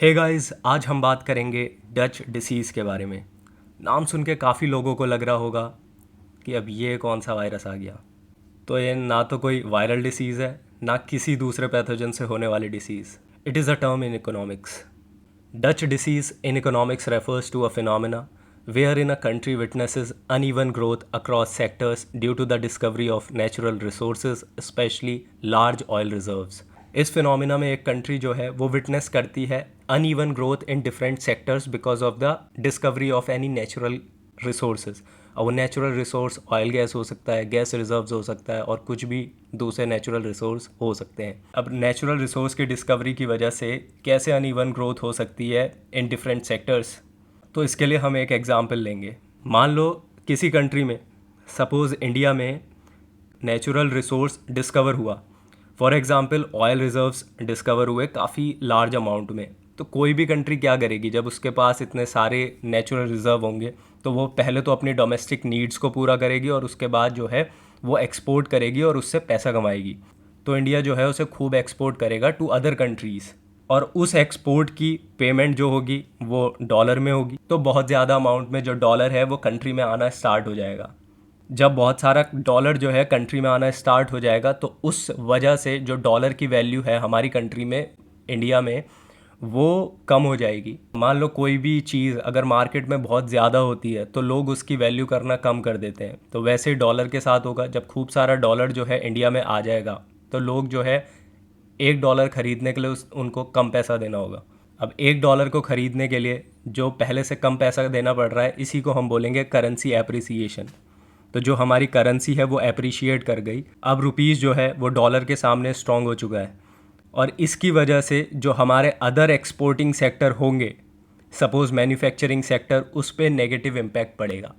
Hey guys, आज हम बात करेंगे डच डिसीज़ के बारे में। नाम सुन के काफ़ी लोगों को लग रहा होगा कि अब ये कौन सा वायरस आ गया। तो ये ना तो कोई वायरल डिसीज़ है, ना किसी दूसरे पैथोजन से होने वाली disease. It is a term in economics. Dutch disease in economics refers to a phenomena wherein a country witnesses uneven growth across sectors due to the discovery of natural resources, especially large oil reserves. इस phenomena में एक country जो है वो witness करती है uneven growth in different sectors because of the discovery of any natural resources. और वो नेचुरल रिसोर्स ऑयल गैस हो सकता है, गैस रिजर्व्स हो सकता है, और कुछ भी दूसरे नेचुरल रिसोर्स हो सकते हैं। अब नेचुरल रिसोर्स की डिस्कवरी की वजह से कैसे अनइवन ग्रोथ हो सकती है इन डिफरेंट सेक्टर्स, तो इसके लिए हम एक एग्जांपल लेंगे। मान लो किसी कंट्री में, सपोज़ इंडिया में, नेचुरल रिसोर्स डिस्कवर हुआ। For example oil reserves discover हुए काफ़ी लार्ज अमाउंट में। तो कोई भी कंट्री क्या करेगी जब उसके पास इतने सारे नेचुरल रिजर्व होंगे? तो वो पहले तो अपनी डोमेस्टिक नीड्स को पूरा करेगी और उसके बाद जो है वो एक्सपोर्ट करेगी और उससे पैसा कमाएगी। तो इंडिया जो है उसे खूब एक्सपोर्ट करेगा टू अदर कंट्रीज़, और उस एक्सपोर्ट की पेमेंट जो होगी वो डॉलर में होगी। तो बहुत ज़्यादा अमाउंट में जो डॉलर है वो कंट्री में आना स्टार्ट हो जाएगा। जब बहुत सारा डॉलर जो है कंट्री में आना स्टार्ट हो जाएगा तो उस वजह से जो डॉलर की वैल्यू है हमारी कंट्री में, इंडिया में, वो कम हो जाएगी। मान लो कोई भी चीज़ अगर मार्केट में बहुत ज़्यादा होती है तो लोग उसकी वैल्यू करना कम कर देते हैं। तो वैसे ही डॉलर के साथ होगा। जब खूब सारा डॉलर जो है इंडिया में आ जाएगा तो लोग जो है $1 खरीदने के लिए उनको कम पैसा देना होगा। अब $1 को ख़रीदने के लिए जो पहले से कम पैसा देना पड़ रहा है, इसी को हम बोलेंगे करेंसी एप्रिसिएशन। तो जो हमारी करेंसी है वो एप्रिशिएट कर गई। अब रुपीज़ जो है वो डॉलर के सामने स्ट्रॉन्ग हो चुका है, और इसकी वजह से जो हमारे अदर एक्सपोर्टिंग सेक्टर होंगे, सपोज़ मैन्युफैक्चरिंग सेक्टर, उस पर नेगेटिव इम्पैक्ट पड़ेगा।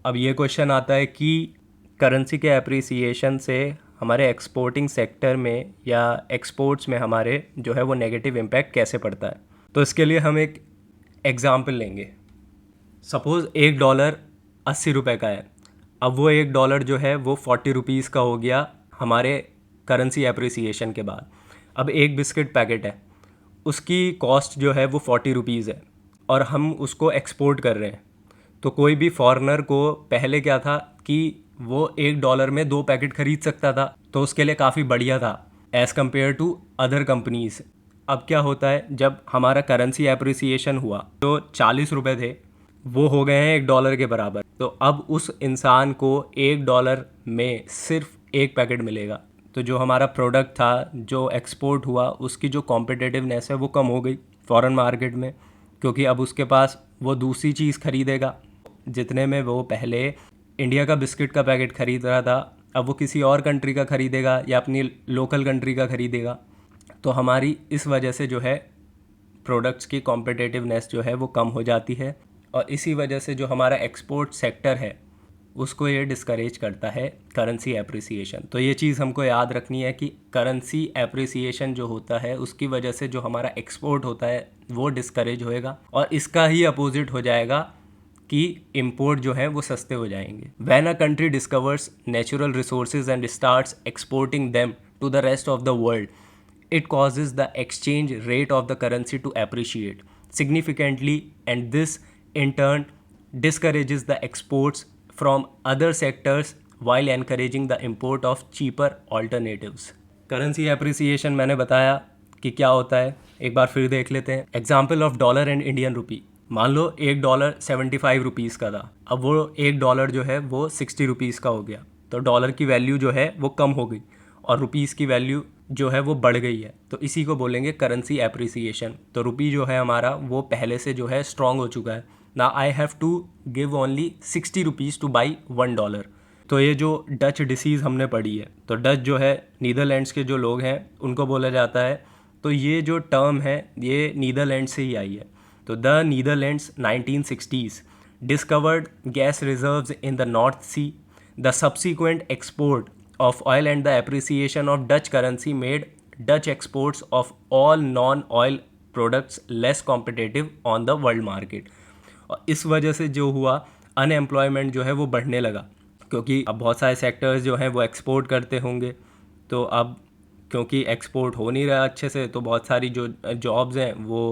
अब ये क्वेश्चन आता है कि करेंसी के एप्रिसिएशन से हमारे एक्सपोर्टिंग सेक्टर में या एक्सपोर्ट्स में हमारे जो है वो नेगेटिव इम्पैक्ट कैसे पड़ता है। तो इसके लिए हम एक एग्ज़ाम्पल लेंगे। सपोज़ $1 ₹80 का है। अब वो $1 जो है वो ₹40 का हो गया हमारे करेंसी एप्रिसिएशन के बाद। अब एक बिस्किट पैकेट है, उसकी कॉस्ट जो है वो ₹40 है, और हम उसको एक्सपोर्ट कर रहे हैं। तो कोई भी फॉरेनर को पहले क्या था कि वो $1 में 2 पैकेट खरीद सकता था, तो उसके लिए काफ़ी बढ़िया था as compared to other companies. अब क्या होता है, जब हमारा करेंसी एप्रिसिएशन हुआ तो ₹40 थे, वो हो गए हैं $1 के बराबर। तो अब उस इंसान को $1 में सिर्फ एक पैकेट मिलेगा। तो जो हमारा प्रोडक्ट था जो एक्सपोर्ट हुआ, उसकी जो कॉम्पिटिटिवनेस है वो कम हो गई फॉरेन मार्केट में, क्योंकि अब उसके पास वो दूसरी चीज़ खरीदेगा। जितने में वो पहले इंडिया का बिस्किट का पैकेट खरीद रहा था, अब वो किसी और कंट्री का खरीदेगा या अपनी लोकल कंट्री का खरीदेगा। तो हमारी इस वजह से जो है प्रोडक्ट्स की कॉम्पिटिटिवनेस जो है वो कम हो जाती है, और इसी वजह से जो हमारा एक्सपोर्ट सेक्टर है उसको ये डिस्करेज करता है करेंसी एप्रिसिएशन। तो ये चीज़ हमको याद रखनी है कि करेंसी एप्रिसिएशन जो होता है उसकी वजह से जो हमारा एक्सपोर्ट होता है वो डिस्करेज होएगा, और इसका ही अपोजिट हो जाएगा कि इंपोर्ट जो है वो सस्ते हो जाएंगे। When a country discovers natural resources and starts exporting them to the rest of the world, it causes the exchange rate of the currency to appreciate significantly, and this in turn discourages the exports from other sectors while encouraging the import of cheaper alternatives. Currency appreciation मैंने बताया कि क्या होता है, एक बार फिर देख लेते हैं। Example of dollar and Indian rupee. मान लो $1 ₹75 का था, अब वो $1 जो है वो ₹60 का हो गया। तो डॉलर की वैल्यू जो है वो कम हो गई और रुपीज़ की वैल्यू जो है वो बढ़ गई है। तो इसी को बोलेंगे करेंसी एप्रिसिएशन। तो रुपी जो है हमारा वो पहले से जो है स्ट्रॉन्ग हो चुका है ना। I have to give only ₹60 to buy $1। तो ये जो डच डिसीज़ हमने पढ़ी है, तो डच जो है नीदरलैंड्स के जो लोग हैं उनको बोला जाता है। तो ये जो टर्म है ये नीदरलैंड से ही आई है। तो the Netherlands 1960s discovered gas reserves in the North Sea. The subsequent export of oil and the appreciation of Dutch currency made Dutch exports of all non-oil products less competitive on the world market। और इस वजह से जो हुआ, unemployment जो है वो बढ़ने लगा, क्योंकि अब बहुत सारे सेक्टर्स जो हैं वो एक्सपोर्ट करते होंगे। तो अब क्योंकि एक्सपोर्ट हो नहीं रहा अच्छे से, तो बहुत सारी जो जॉब्स हैं वो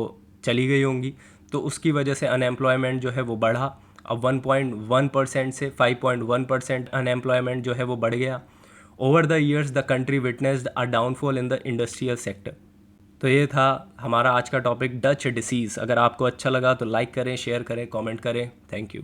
चली गई होंगी, तो उसकी वजह से अनएम्प्लॉयमेंट जो है वो बढ़ा। अब 1.1% से 5.1% अनएम्प्लॉयमेंट जो है वो बढ़ गया। Over the years the country witnessed a downfall in the industrial sector. तो ये था हमारा आज का टॉपिक, डच डिसीज़। अगर आपको अच्छा लगा तो लाइक करें, शेयर करें, कमेंट करें। Thank you.